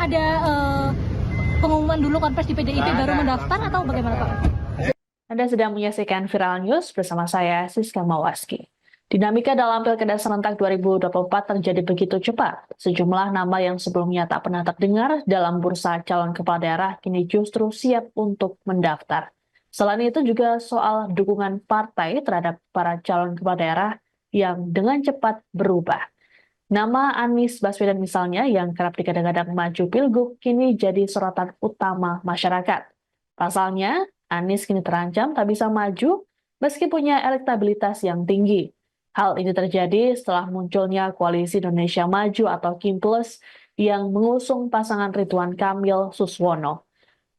ada pengumuman dulu konfes di PDIP baru mendaftar atau bagaimana Pak? Anda sedang menyaksikan Viral News bersama saya, Siska Mawaski. Dinamika dalam Pilkada serentak 2024 terjadi begitu cepat. Sejumlah nama yang sebelumnya tak pernah terdengar dalam bursa calon kepala daerah kini justru siap untuk mendaftar. Selain itu juga soal dukungan partai terhadap para calon kepala daerah yang dengan cepat berubah. Nama Anies Baswedan misalnya yang kerap digadang-gadang maju pilgub kini jadi sorotan utama masyarakat. Pasalnya, Anies kini terancam tak bisa maju meski punya elektabilitas yang tinggi. Hal ini terjadi setelah munculnya Koalisi Indonesia Maju atau KIM Plus yang mengusung pasangan Ridwan Kamil Suswono.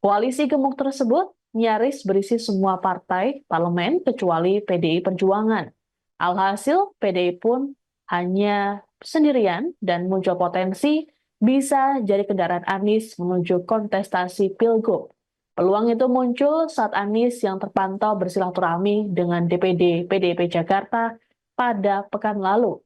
Koalisi gemuk tersebut nyaris berisi semua partai parlemen kecuali PDI Perjuangan. Alhasil, PDI pun hanya sendirian dan muncul potensi bisa jadi kendaraan Anies menuju kontestasi pilgub. Peluang itu muncul saat Anies yang terpantau bersilaturahmi dengan DPD PDIP Jakarta pada pekan lalu.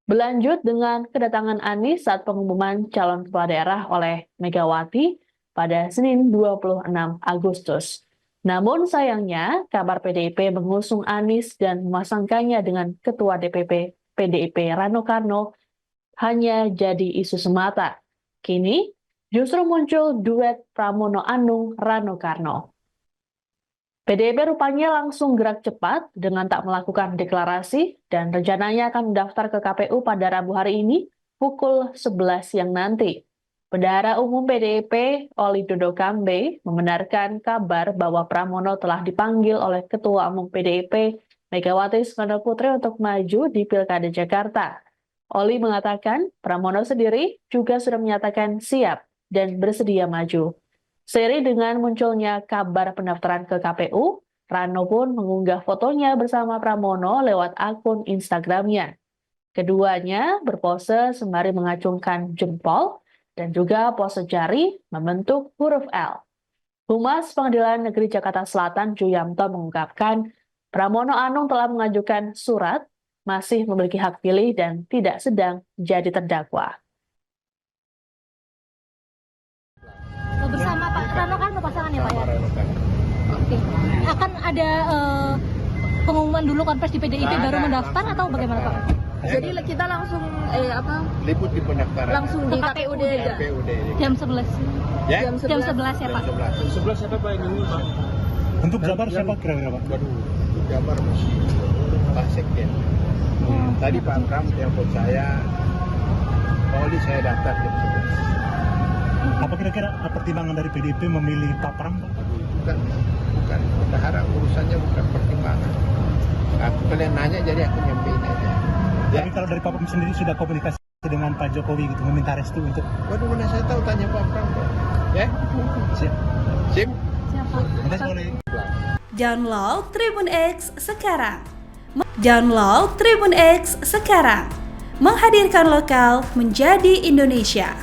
Berlanjut dengan kedatangan Anies saat pengumuman calon kepala daerah oleh Megawati pada Senin 26 Agustus. Namun sayangnya, kabar PDIP mengusung Anies dan memasangkannya dengan Ketua DPP PDIP Rano Karno hanya jadi isu semata. Kini, justru muncul duet Pramono Anung Rano Karno. PDIP rupanya langsung gerak cepat dengan tak melakukan deklarasi dan rencananya akan mendaftar ke KPU pada Rabu hari ini pukul 11 siang nanti. Bendahara Umum PDIP Oli Dodo Kambe membenarkan kabar bahwa Pramono telah dipanggil oleh Ketua Umum PDIP Megawati Soekarno Putri untuk maju di Pilkada Jakarta. Oli mengatakan Pramono sendiri juga sudah menyatakan siap dan bersedia maju. Seiring dengan munculnya kabar pendaftaran ke KPU, Rano pun mengunggah fotonya bersama Pramono lewat akun Instagramnya. Keduanya berpose sembari mengacungkan jempol dan juga pose jari membentuk huruf L. Humas Pengadilan Negeri Jakarta Selatan Juyamto mengungkapkan Pramono Anung telah mengajukan surat, masih memiliki hak pilih dan tidak sedang jadi terdakwa. Bersama Pak Rano Karno pasangan ya Pak ya? Oke. Akan ada pengumuman dulu konfes di PDIP baru mendaftar atau bagaimana Pak? Jadi kita langsung liput di pendaftaran langsung di KPUD aja. Jam 11. Ya? Jam 11 ya Pak? Jam 11 siapa Pak ini Pak? Untuk Jabar siapa kira-kira Pak? Waduh, untuk Jabar masih Pak Sekjen. Tadi Pak Pram telepon saya, Oli saya daftar jam 11. Apa kira-kira pertimbangan dari PDIP memilih Pak Pram Pak? Bukan. Berharap urusannya bukan pertimbangan. Aku kalian nanya jadi aku nyampein aja. Ya? Tapi kalau dari Pak Pram sendiri sudah komunikasi dengan Pak Jokowi gitu, meminta restu untuk... Waduh, mana saya tahu tanya Pak Pram kok. Ya? Siap. Sim? Download Tribun X sekarang. Download Tribun X sekarang. Menghadirkan lokal menjadi Indonesia.